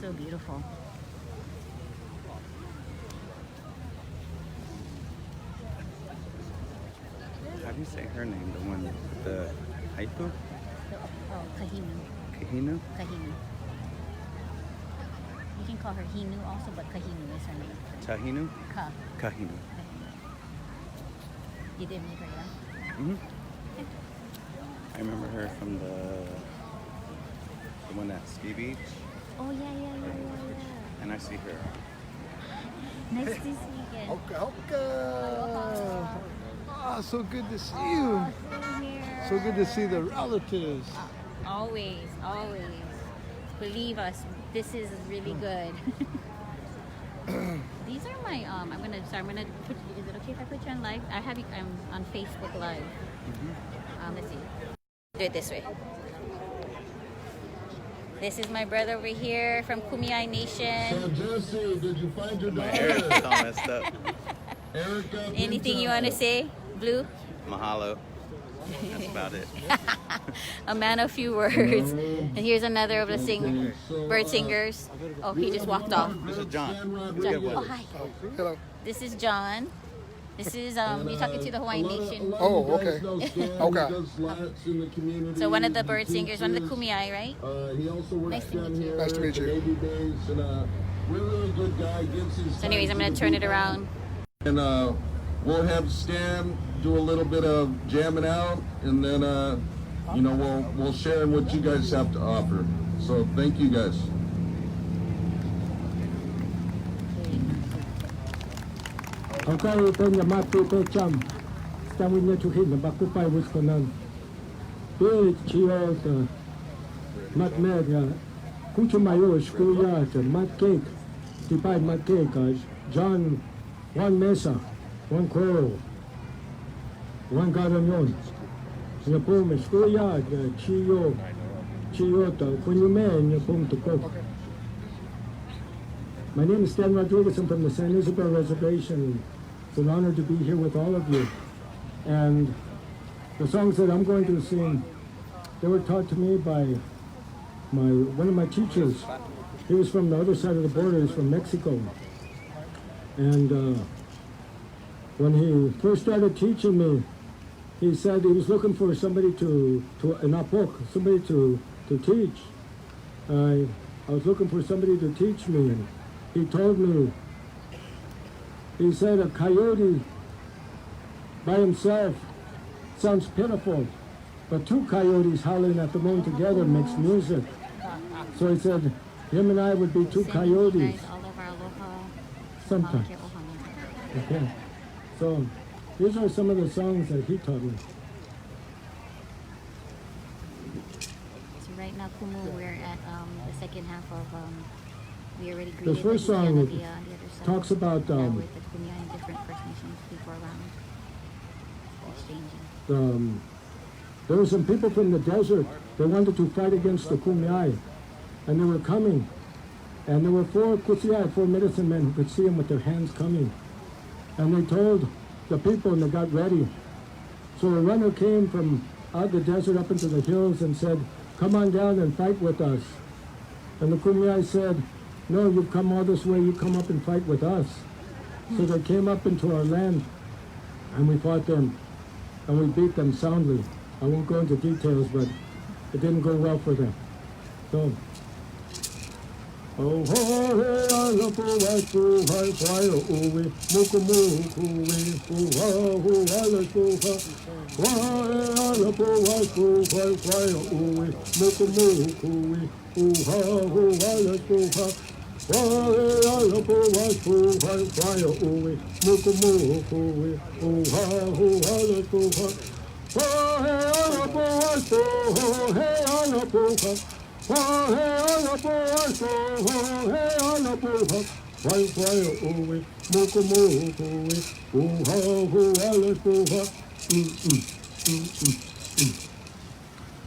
So beautiful. How do you say her name? The one with the haiku? Oh, Kahinu. Kahinu? Kahinu. You can call her Hinu also, but Kahinu is her name. Tahinu? Kahinu. Kahinu. You did meet her, yeah? Mm-hmm. I remember her from the one at Ski Beach. Oh, yeah. And I see her. Nice to see you again. Okay. Ah, so good to see you. Same here. So good to see the relatives. Always. Believe us, this is really good. These are my I'm gonna put, is it okay if I put you on live? I'm on Facebook Live. Let's see. Do it this way. This is my brother over here from Kumeyaay Nation. So Jesse, did you find your My hair is daughter? all messed up. Erica, Anything you want to say, Blue? Mahalo. That's about it. A man of few words. And here's another of the bird singers. Oh, he just walked off. This is John. John. Oh, hi. Hello. This is John. This is you're talking to the Hawaiian Nation. Oh, okay. So one of the bird singers, one of the Kumeyaay, right? He also works Nice to meet down you. here Nice to meet you. Baby Days, and really good guy. Gives his So anyways, I'm time gonna to turn the it people. around. And we'll have Stan do a little bit of jamming out, and then we'll share what you guys have to offer. So thank you guys. Okay, then the matu to cham. Stawinie tu hin, ba kupaj wyskonan. Ty chiota. Mat mega. Kuchu mayo shkuyata, mat cake. Tipaj mat cake. John, one mesa, one coral, one garanyon. The poem is shkuyata, chiyota, kunyume, the poem to cook. My name is Stan Rodriguez. I'm from the San Isabel Reservation. It's an honor to be here with all of you. And the songs that I'm going to sing, they were taught to me by one of my teachers. He was from the other side of the border. He's from Mexico. And when he first started teaching me, he said he was looking for somebody to an apok, somebody to teach. I was looking for somebody to teach me. And he told me, he said a coyote by himself sounds pitiful, but two coyotes howling at the moon together makes music. So he said, him and I would be two coyotes. Sometimes. Okay. So these are some of the songs that he taught me. right now, Kumu, we're at the second half of we already The greeted first the song on the other side. talks about Now with the Kumu and different First Nations people around exchanging. There were some people from the desert. They wanted to fight against the Kumeyaay, and they were coming. And there were 4 Kusiai, 4 medicine men who could see them with their hands coming. And they told the people, and they got ready. So a runner came from out the desert up into the hills and said, "Come on down and fight with us." And the Kumeyaay said, "No, you've come all this way, you come up and fight with us." So they came up into our land, and we fought them, and we beat them soundly. I won't go into details, but it didn't go well for them. So, oh, ho, ala po wa po hai pai o we moku moku we ho ala po ha wa ala po wa po hai pai o we moku moku we ho ala po ha wa ala po wa po hai pai o we moku moku we ho ala po ha wa ala po wa po hey ala po ha.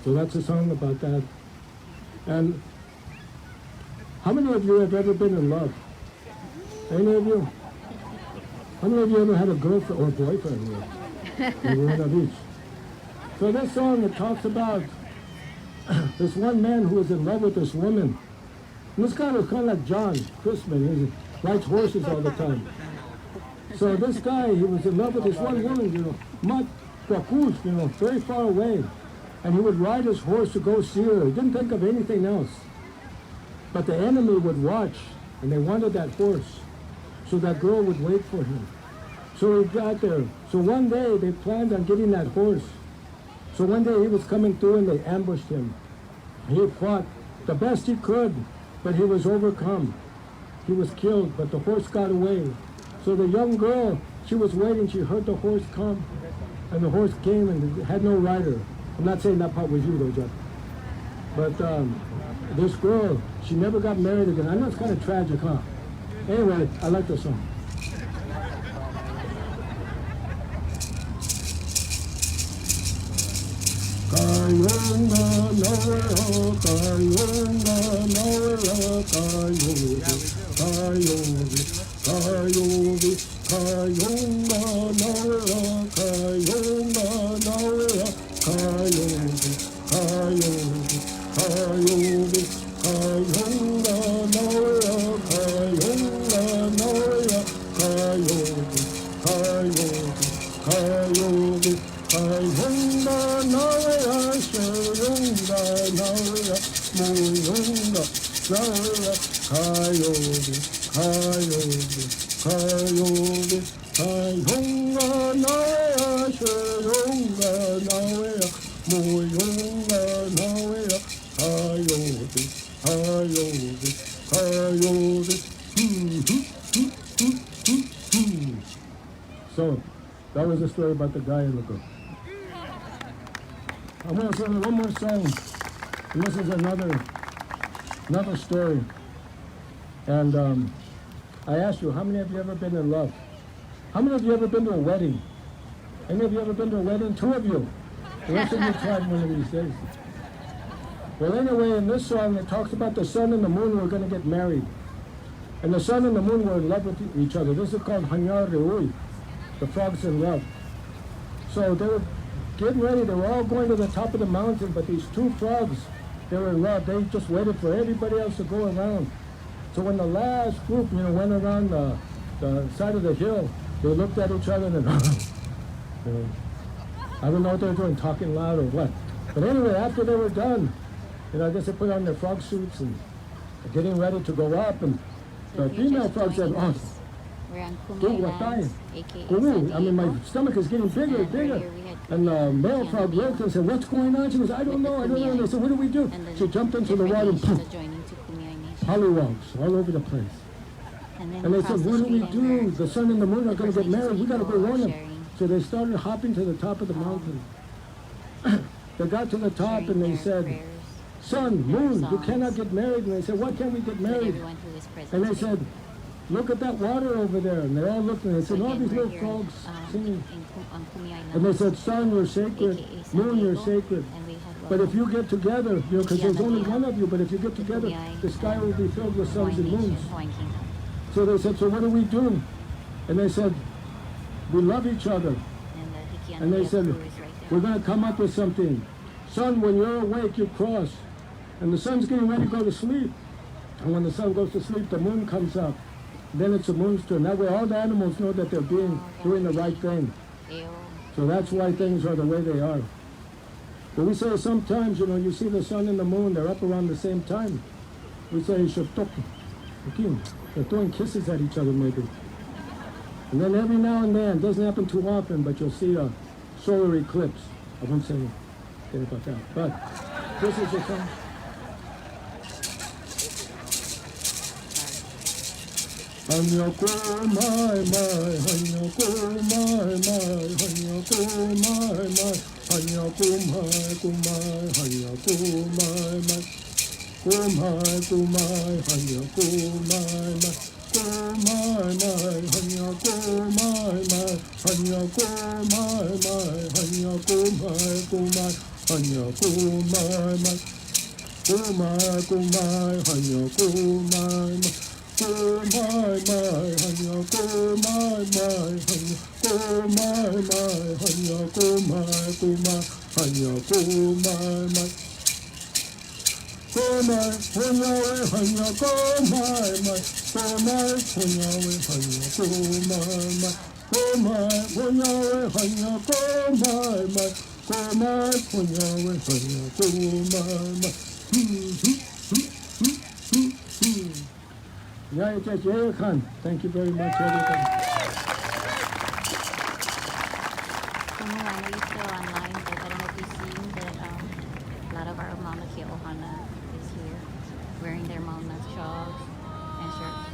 So that's a song about that. And how many of you have ever been in love? Any of you? How many of you ever had a girlfriend or boyfriend? One of each. So this song, it talks about this one man who was in love with this woman. And this guy was kind of like John Christman. He rides horses all the time. So this guy, he was in love with this one woman, Mat Kwakush, very far away. And he would ride his horse to go see her. He didn't think of anything else. But the enemy would watch, and they wanted that horse. So that girl would wait for him. So he got there. So one day, they planned on getting that horse. So one day he was coming through and they ambushed him. He fought the best he could, but he was overcome. He was killed, but the horse got away. So the young girl, she was waiting, she heard the horse come, and the horse came and had no rider. I'm not saying that part was you though, Jeff. But this girl, she never got married again. I know it's kind of tragic, huh? Anyway, I like the song. Kayunga nawera, kayunga nawera, kayungi, kayungi, kayungi, kayunga nawera, kayunga nawera, kayungi, kayungi, kayungi, kayunga nawera, kayunga nawera, kayungi, kayungi, kayungi, kayunga nawera, shayunga nawera, muyunga nawera, kayungi, kayungi, kayungi, kayunga nawera, shayunga nawera, muyunga nawera, kayungi, kayungi, kayungi. So, that was the story about the guy and the girl. I'm going to sing one more song, and this is another story. And I asked you, how many of you ever been in love? How many of you ever been to a wedding? Any of you ever been to a wedding? 2 of you. The rest of you tried one of these days. Well, anyway, in this song, it talks about the sun and the moon were going to get married. And the sun and the moon were in love with each other. This is called Hanyar Reui, the frogs in love. So they were getting ready. They were all going to the top of the mountain, but these 2 frogs, they were in love. They just waited for everybody else to go around. So when the last group, went around the side of the hill, they looked at each other and I don't know what they were doing, talking loud or what. But anyway, after they were done, I guess they put on their frog suits and getting ready to go up. And the female frog said, we're on Kumu lands, aka I mean, my stomach is getting bigger and bigger. And the male frog looked and said, what's going on? She goes, I don't know. And they said, what do we do? She jumped into the water and poof, pollywogs all over the place. And they said, what do we do? The sun and the moon are going to get married. We got to go warn them. So they started hopping to the top of the mountain. They got to the top and they said, sun, moon, you songs. cannot get married. And they said, why can't we get To married? everyone who is present And they today. said, look at that water over there. And they all looked and they said, So all again, these we're little here, frogs singing. on Kumi Island, And they said, sun, you're sacred. aka San Moon, you're Diego, sacred. and we had But if you get together, because there's only Mikilani, one of you, but if you get together, the sky will be filled with suns and Hawaiian moons. Nation, Hawaiian Kingdom, So they said, so what do we do? And they said, we love each other. and the Hikiana And they Leo said, crew is right we're there. going to come up with something. Sun, when you're awake, you cross. And the sun's getting ready to go to sleep. And when the sun goes to sleep, the moon comes up. Then it's the moon's turn. That way all the animals know that they're doing the right thing. Ew. So that's why things are the way they are. But we say sometimes, you see the sun and the moon, they're up around the same time. We say, "Shatok." They're throwing kisses at each other maybe. And then every now and then, it doesn't happen too often, but you'll see a solar eclipse. I won't say anything about that. But this is the song. Hanyako my, hanyako my, hanyako my, hanyako my, kumai, hanyako my, kumai, kumai, hanyako my, kumai, hanyako my, hanyako my, hanyako my, kumai, hanyako my, kumai, kumai, hanyako my. Oh my, hanya, oh my, hanya, oh my, hanya, oh my, hanya, oh my. Oh my, hanya, hanya, oh my, oh my, hanya, hanya, oh my. Oh my, hanya, hanya, oh my, oh my, hanya, hanya, oh my. Thank you very much, everybody. Honu, I know you're still online, but I don't know if you've seen that a lot of our Mauna Kea Ohana is here, wearing their Mauna shawls and shirts.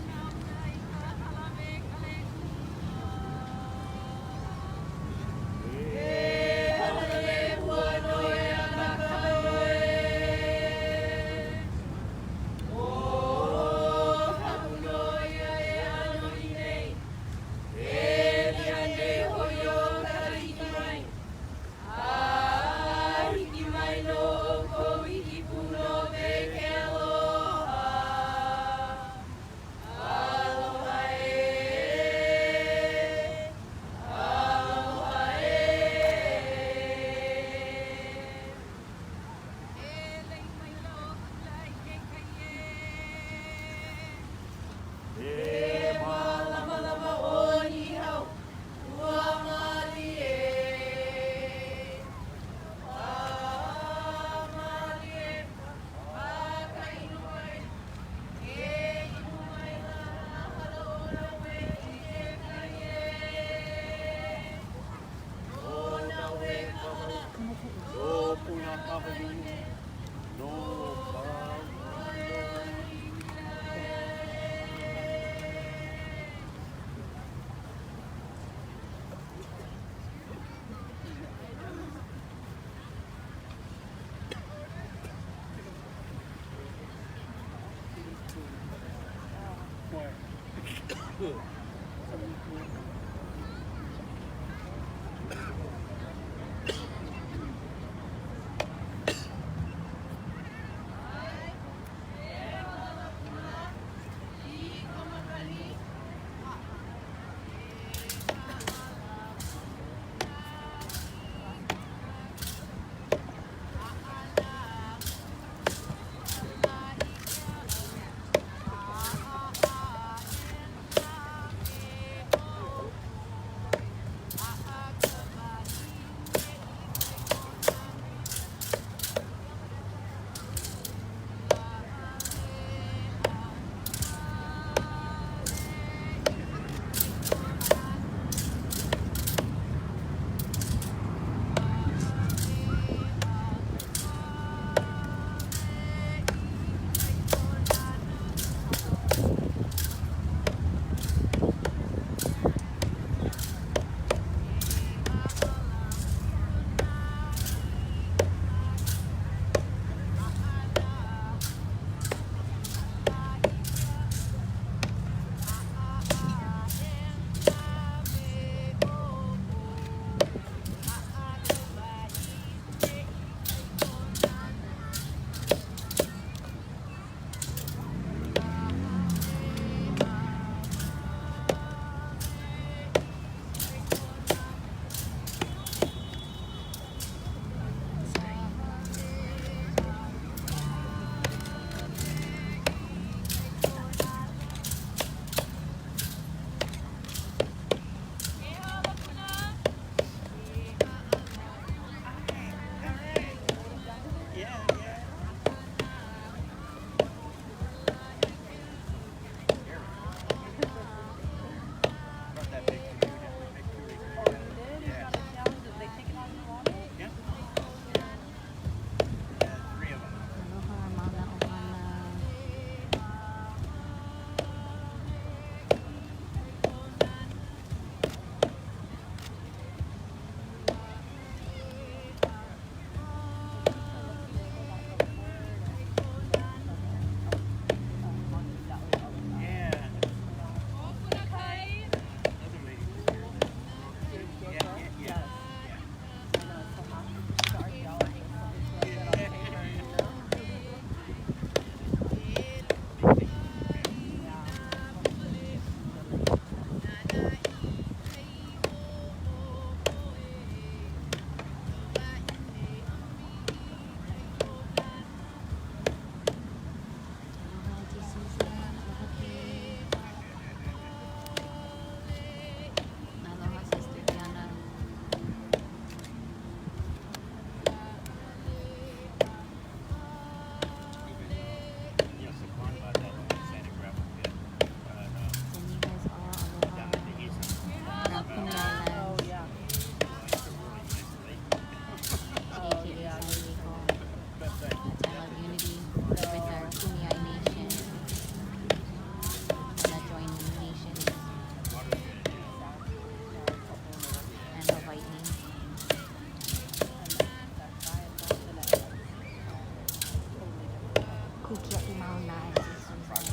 si Mauna and si Susan.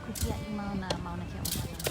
Kukia i Mauna, Mauna ke Ohana.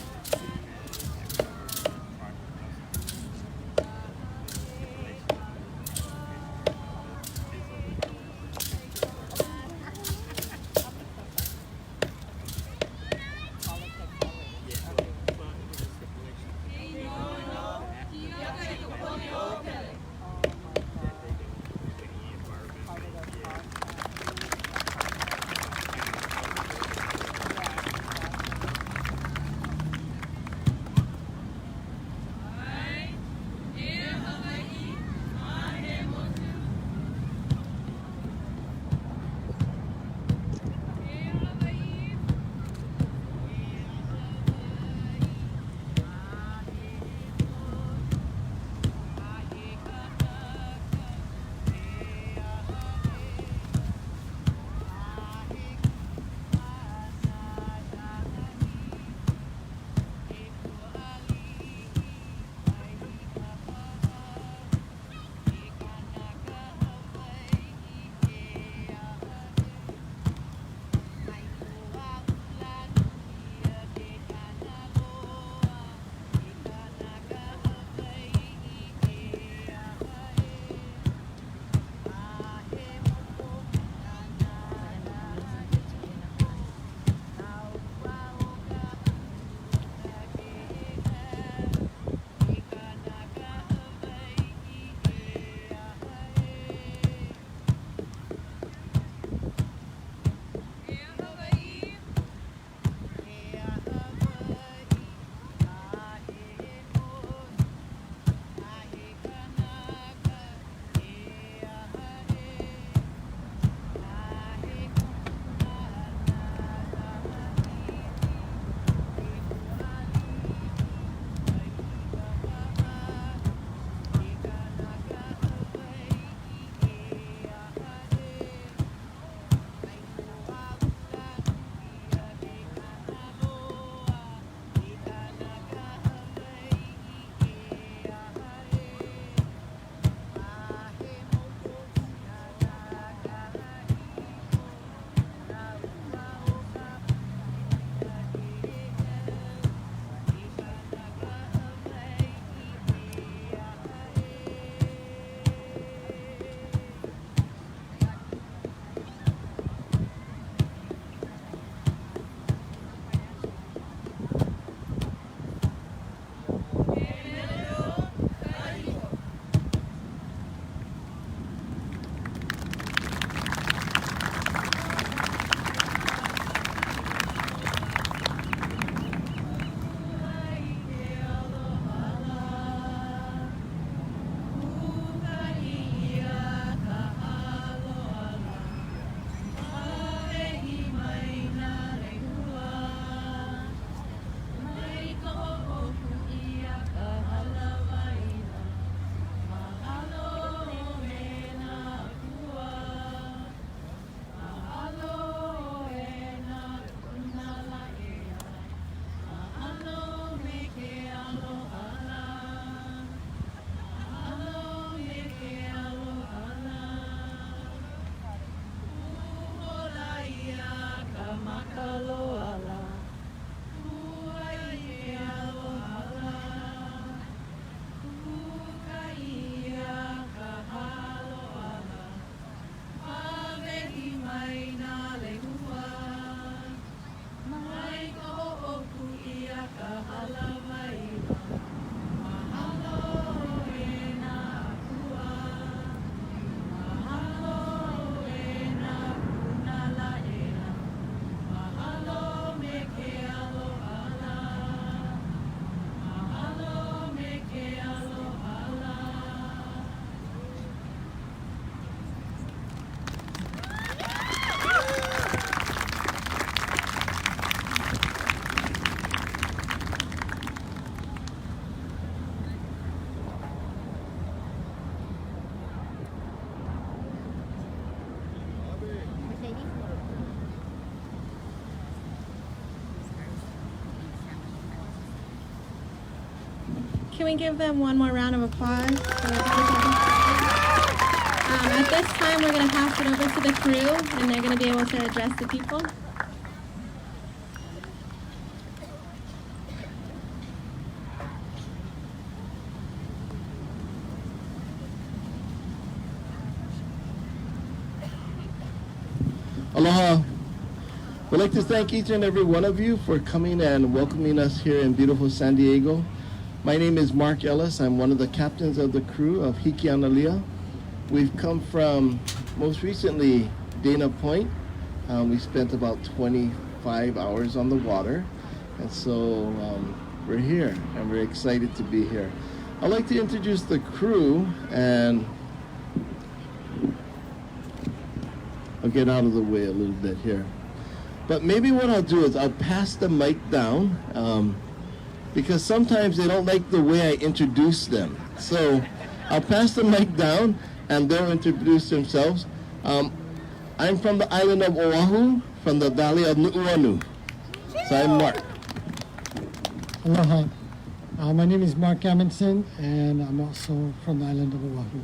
Can we give them one more round of applause? At this time we're going to pass it over to the crew, and they're going to be able to address the people. Aloha. We'd like to thank each and every one of you for coming and welcoming us here in beautiful San Diego. My name is Mark Ellis. I'm one of the captains of the crew of Hiki Analia. We've come from, most recently, Dana Point. We spent about 25 hours on the water. And so we're here and we're excited to be here. I'd like to introduce the crew, and I'll get out of the way a little bit here. But maybe what I'll do is I'll pass the mic down because sometimes they don't like the way I introduce them. So I'll pass the mic down and they'll introduce themselves. I'm from the island of Oahu, from the valley of Nu'uanu. So I'm Mark. Aloha. My name is Mark Amundsen, and I'm also from the island of Oahu.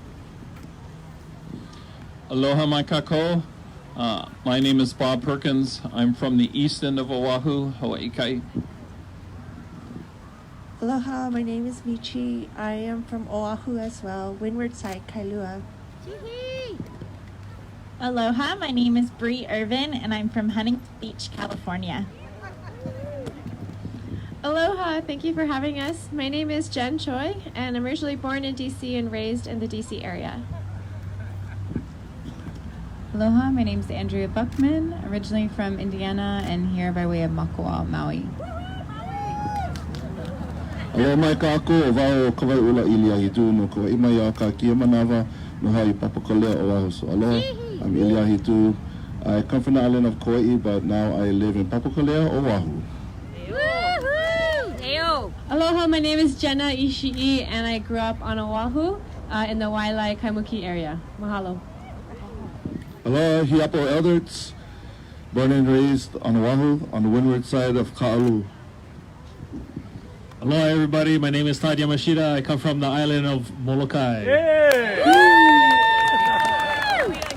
Aloha mai kako. My name is Bob Perkins. I'm from the east end of Oahu, Hawaii Kai. Aloha, my name is Michi. I am from Oahu as well, windward side, Kailua. Aloha, my name is Bree Irvin and I'm from Huntington Beach, California. Aloha, thank you for having us. My name is Jen Choi, and I'm originally born in DC and raised in the DC area. Aloha, my name is Andrea Buckman, originally from Indiana and here by way of Makua, Maui. Aloha mai kako, o vau kawai ula ilia hitu no kawai mai a ka kia manawa no hai papakolea Oahu. So aloha, I'm Ilia Hitu. I come from the island of Kauai, but now I live in Papakolea, Oahu. Aloha, my name is Jenna Ishii, and I grew up on Oahu in the Wailai Kaimuki area. Mahalo. Aloha, Hiapo Elderts, born and raised on Oahu, on the windward side of Ka'alu. Hello everybody, my name is Tad Yamashita. I come from the island of Molokai.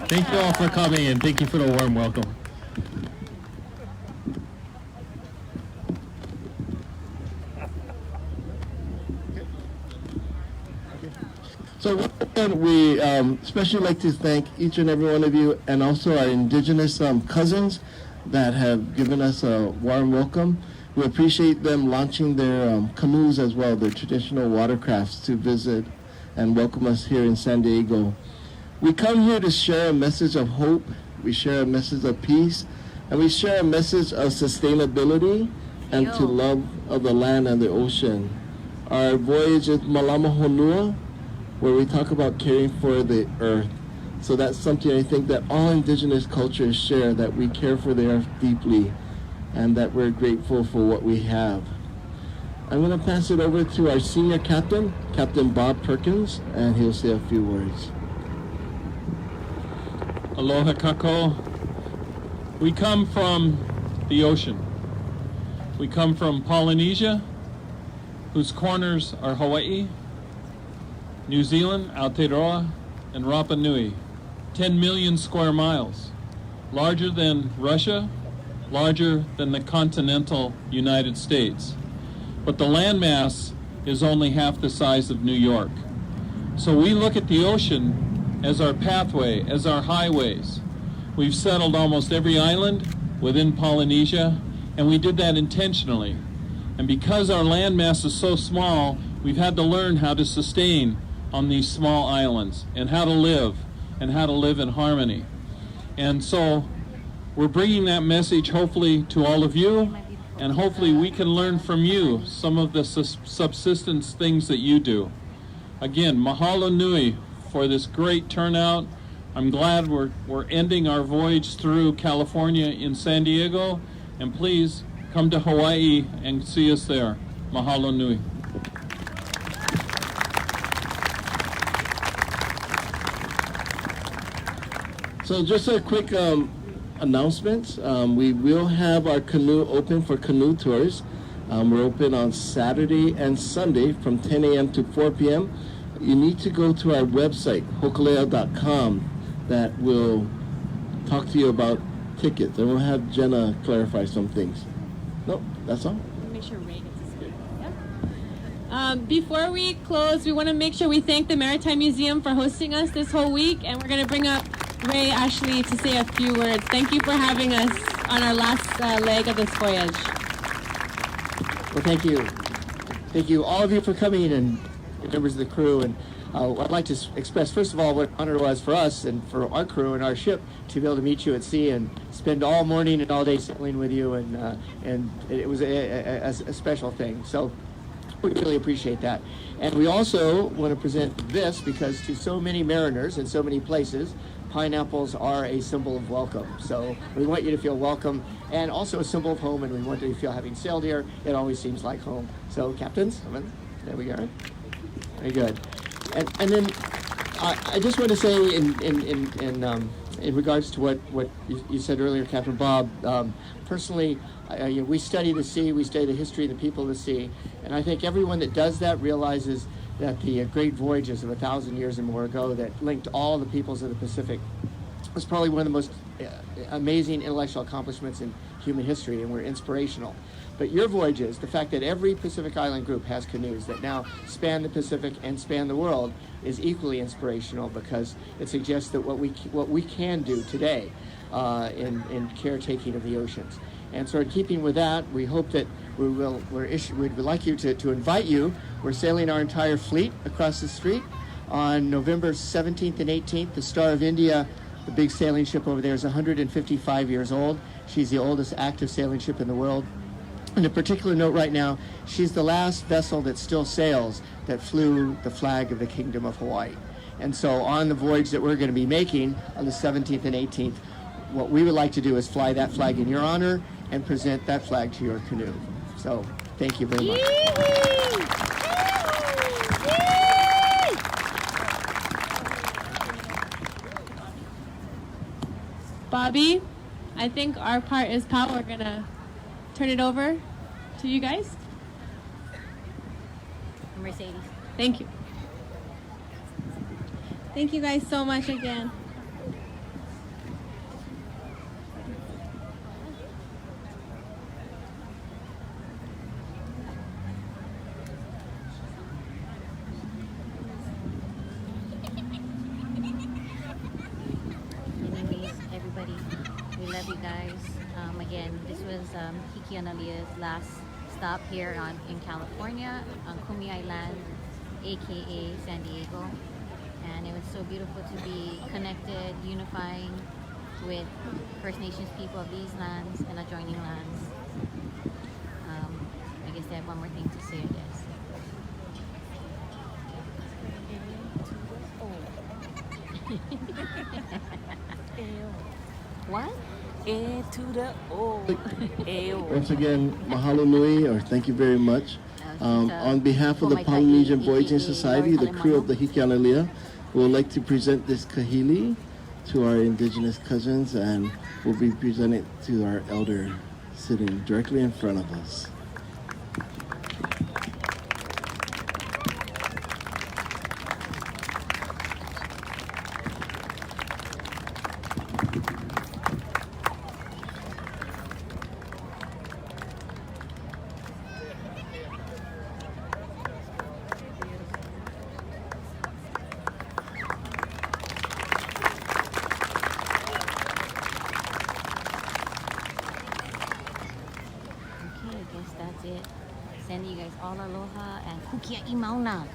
Thank you all for coming and thank you for the warm welcome. So we especially like to thank each and every one of you, and also our indigenous cousins that have given us a warm welcome. We appreciate them launching their canoes as well, their traditional watercrafts, to visit and welcome us here in San Diego. We come here to share a message of hope, we share a message of peace, and we share a message of sustainability and to love of the land and the ocean. Our voyage is Malama Honua, where we talk about caring for the earth. So that's something I think that all indigenous cultures share, that we care for the earth deeply and that we're grateful for what we have. I'm going to pass it over to our senior captain, Captain Bob Perkins, and he'll say a few words. Aloha kako. We come from the ocean. We come from Polynesia, whose corners are Hawaii, New Zealand, Aotearoa, and Rapa Nui. 10 million square miles, larger than Russia, larger than the continental United States. But the landmass is only half the size of New York. So we look at the ocean as our pathway, as our highways. We've settled almost every island within Polynesia, and we did that intentionally. And because our landmass is so small, we've had to learn how to sustain on these small islands and how to live in harmony. And so we're bringing that message hopefully to all of you, and hopefully we can learn from you some of the subsistence things that you do. Again, mahalo nui for this great turnout. I'm glad we're ending our voyage through California in San Diego, and please come to Hawaii and see us there. Mahalo nui. So just a quick announcement. We will have our canoe open for canoe tours. We're open on Saturday and Sunday from 10 a.m. to 4 p.m. You need to go to our website, hokulea.com, that will talk to you about tickets, and we'll have Jenna clarify some things. Nope, that's all. Make sure Ray gets to speak. Before we close, we want to make sure we thank the Maritime Museum for hosting us this whole week, and we're going to bring up Ray Ashley to say a few words. Thank you for having us on our last leg of this voyage. Well, thank you. Thank you, all of you, for coming, and members of the crew. And I'd like to express, first of all, what an honor it was for us and for our crew and our ship to be able to meet you at sea and spend all morning and all day sailing with you. And it was a special thing. So we really appreciate that. And we also want to present this because to so many mariners in so many places, pineapples are a symbol of welcome. So we want you to feel welcome and also a symbol of home, and we want you to feel, having sailed here, it always seems like home. So captains, there we go. Very good. And then I just want to say in regards to what you said earlier, Captain Bob, personally, we study the sea, we study the history of the people of the sea, and I think everyone that does that realizes that the great voyages of 1,000 years and more ago that linked all the peoples of the Pacific was probably one of the most amazing intellectual accomplishments in human history, and were inspirational. But your voyages, the fact that every Pacific Island group has canoes that now span the Pacific and span the world, is equally inspirational, because it suggests that what we can do today in caretaking of the oceans. And so in keeping with that, we hope that we'd like you to invite you. We're sailing our entire fleet across the street on November 17th and 18th. The Star of India, the big sailing ship over there, is 155 years old. She's the oldest active sailing ship in the world. And a particular note right now, she's the last vessel that still sails that flew the flag of the Kingdom of Hawaii. And so on the voyage that we're going to be making on the 17th and 18th, what we would like to do is fly that flag in your honor and present that flag to your canoe. So thank you very much. Bobby, I think our part is power. We're gonna turn it over to you guys. Mercedes. Thank you. Thank you guys so much again. Anyways, everybody, we love you guys. Again, this was Hikianalia's last stop here in California on Kumi Island, aka San Diego, and it was so beautiful to be connected, unifying with First Nations people of these lands and adjoining lands. I guess I have one more thing to say, I guess. What? A to the O. Once again, mahalo nui, or thank you very much. On behalf of the Polynesian Voyaging Society, the crew of the Hikianalia, we would like to present this kahili to our indigenous cousins, and we'll be presenting it to our elder sitting directly in front of us. That's it. Send you guys all aloha and kukia imauna.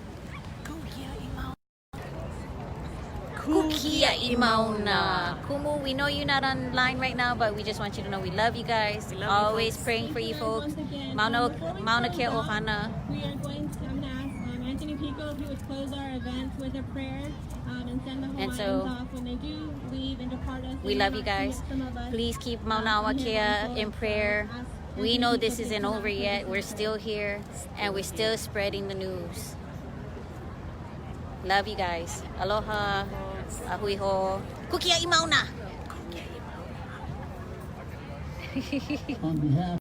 Kukia imauna. Kumu, we know you're not online right now, but we just want you to know we love you guys. Always praying for you folks. Mauna Kea Ohana. We are going to, I'm going to ask Anthony Pico if he would close our event with a prayer and send the Hawaiians off when they do leave and depart us. We love you guys. Please keep Mauna Kea in prayer. We know this isn't over yet. We're still here, and we're still spreading the news. Love you guys. Aloha. Ahui ho. Kukia imauna. On behalf